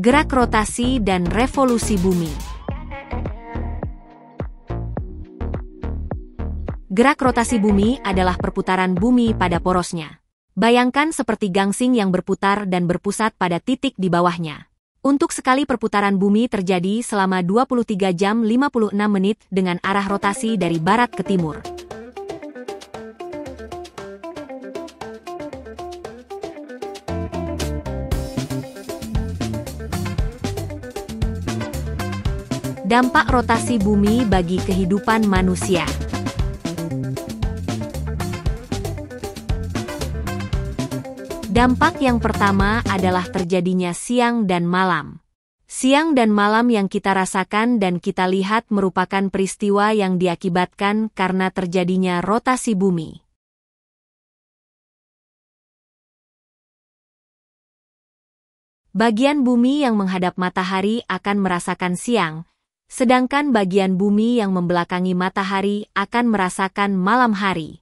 Gerak rotasi dan revolusi bumi. Gerak rotasi bumi adalah perputaran bumi pada porosnya. Bayangkan seperti gangsing yang berputar dan berpusat pada titik di bawahnya. Untuk sekali perputaran bumi terjadi selama 23 jam 56 menit dengan arah rotasi dari barat ke timur. Dampak rotasi bumi bagi kehidupan manusia. Dampak yang pertama adalah terjadinya siang dan malam. Siang dan malam yang kita rasakan dan kita lihat merupakan peristiwa yang diakibatkan karena terjadinya rotasi bumi. Bagian bumi yang menghadap matahari akan merasakan siang, sedangkan bagian bumi yang membelakangi matahari akan merasakan malam hari.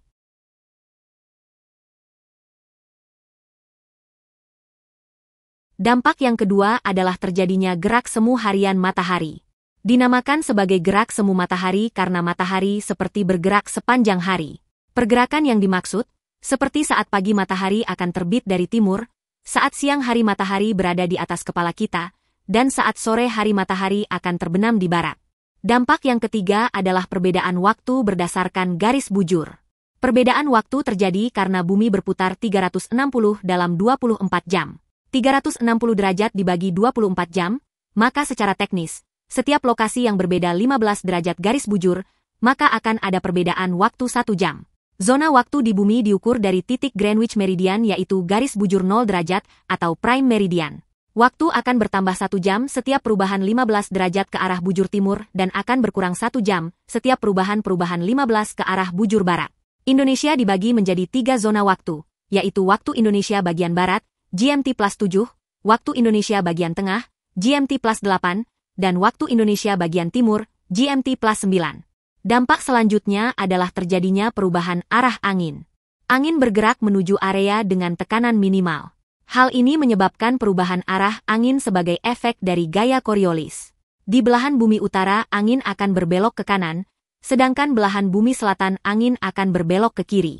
Dampak yang kedua adalah terjadinya gerak semu harian matahari. Dinamakan sebagai gerak semu matahari karena matahari seperti bergerak sepanjang hari. Pergerakan yang dimaksud, seperti saat pagi matahari akan terbit dari timur, saat siang hari matahari berada di atas kepala kita, dan saat sore hari matahari akan terbenam di barat. Dampak yang ketiga adalah perbedaan waktu berdasarkan garis bujur. Perbedaan waktu terjadi karena bumi berputar 360 dalam 24 jam. 360 derajat dibagi 24 jam, maka secara teknis, setiap lokasi yang berbeda 15 derajat garis bujur, maka akan ada perbedaan waktu 1 jam. Zona waktu di bumi diukur dari titik Greenwich Meridian yaitu garis bujur 0 derajat atau prime meridian. Waktu akan bertambah 1 jam setiap perubahan 15 derajat ke arah bujur timur dan akan berkurang 1 jam setiap perubahan 15 ke arah bujur barat. Indonesia dibagi menjadi 3 zona waktu, yaitu waktu Indonesia bagian barat, GMT plus 7, waktu Indonesia bagian tengah, GMT plus 8, dan waktu Indonesia bagian timur, GMT plus 9. Dampak selanjutnya adalah terjadinya perubahan arah angin. Angin bergerak menuju area dengan tekanan minimal. Hal ini menyebabkan perubahan arah angin sebagai efek dari gaya Coriolis. Di belahan bumi utara angin akan berbelok ke kanan, sedangkan belahan bumi selatan angin akan berbelok ke kiri.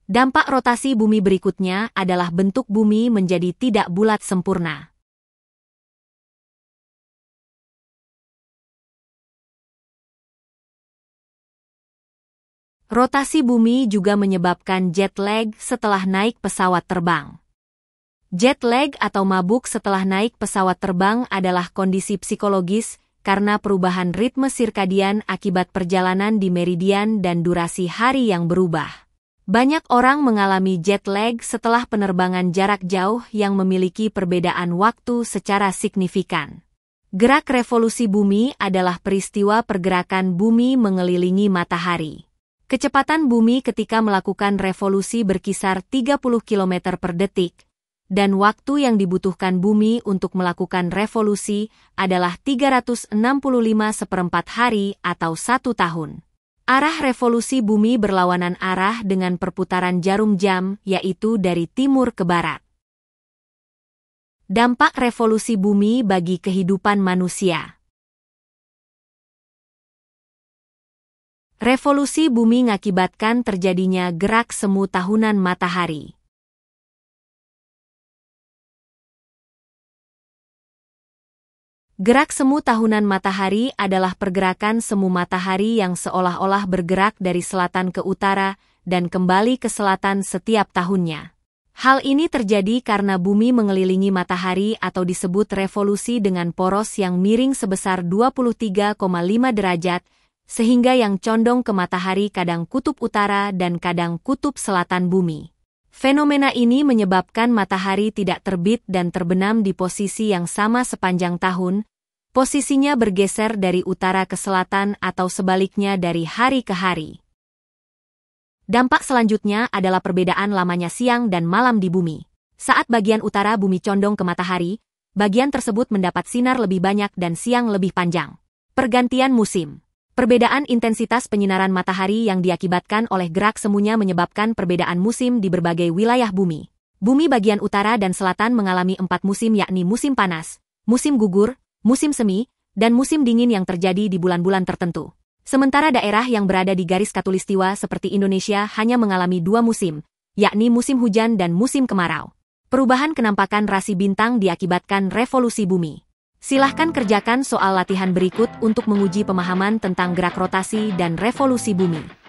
Dampak rotasi bumi berikutnya adalah bentuk bumi menjadi tidak bulat sempurna. Rotasi bumi juga menyebabkan jet lag setelah naik pesawat terbang. Jet lag atau mabuk setelah naik pesawat terbang adalah kondisi psikologis karena perubahan ritme sirkadian akibat perjalanan di meridian dan durasi hari yang berubah. Banyak orang mengalami jet lag setelah penerbangan jarak jauh yang memiliki perbedaan waktu secara signifikan. Gerak revolusi bumi adalah peristiwa pergerakan bumi mengelilingi matahari. Kecepatan bumi ketika melakukan revolusi berkisar 30 km per detik, dan waktu yang dibutuhkan bumi untuk melakukan revolusi adalah 365 seperempat hari atau 1 tahun. Arah revolusi bumi berlawanan arah dengan perputaran jarum jam, yaitu dari timur ke barat. Dampak revolusi bumi bagi kehidupan manusia. Revolusi bumi mengakibatkan terjadinya gerak semu tahunan matahari. Gerak semu tahunan matahari adalah pergerakan semu matahari yang seolah-olah bergerak dari selatan ke utara dan kembali ke selatan setiap tahunnya. Hal ini terjadi karena bumi mengelilingi matahari atau disebut revolusi dengan poros yang miring sebesar 23,5 derajat, sehingga yang condong ke matahari kadang kutub utara dan kadang kutub selatan bumi. Fenomena ini menyebabkan matahari tidak terbit dan terbenam di posisi yang sama sepanjang tahun, posisinya bergeser dari utara ke selatan atau sebaliknya dari hari ke hari. Dampak selanjutnya adalah perbedaan lamanya siang dan malam di bumi. Saat bagian utara bumi condong ke matahari, bagian tersebut mendapat sinar lebih banyak dan siang lebih panjang. Pergantian musim. Perbedaan intensitas penyinaran matahari yang diakibatkan oleh gerak semunya menyebabkan perbedaan musim di berbagai wilayah bumi. Bumi bagian utara dan selatan mengalami 4 musim yakni musim panas, musim gugur, musim semi, dan musim dingin yang terjadi di bulan-bulan tertentu. Sementara daerah yang berada di garis khatulistiwa seperti Indonesia hanya mengalami 2 musim, yakni musim hujan dan musim kemarau. Perubahan kenampakan rasi bintang diakibatkan revolusi bumi. Silahkan kerjakan soal latihan berikut untuk menguji pemahaman tentang gerak rotasi dan revolusi bumi.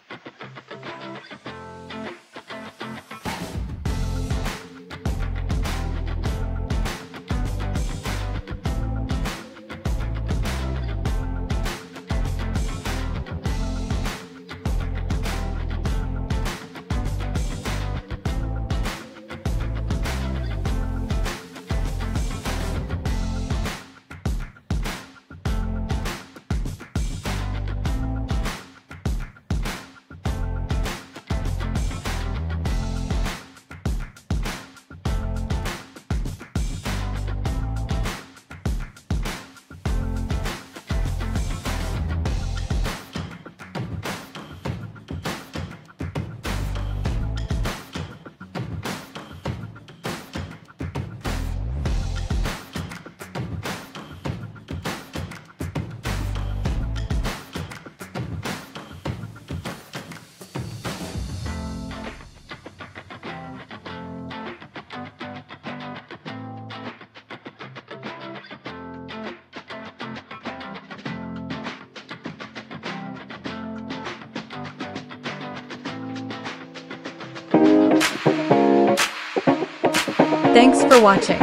Thanks for watching.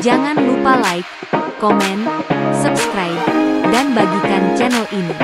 Jangan lupa like, komen, subscribe, dan bagikan channel ini.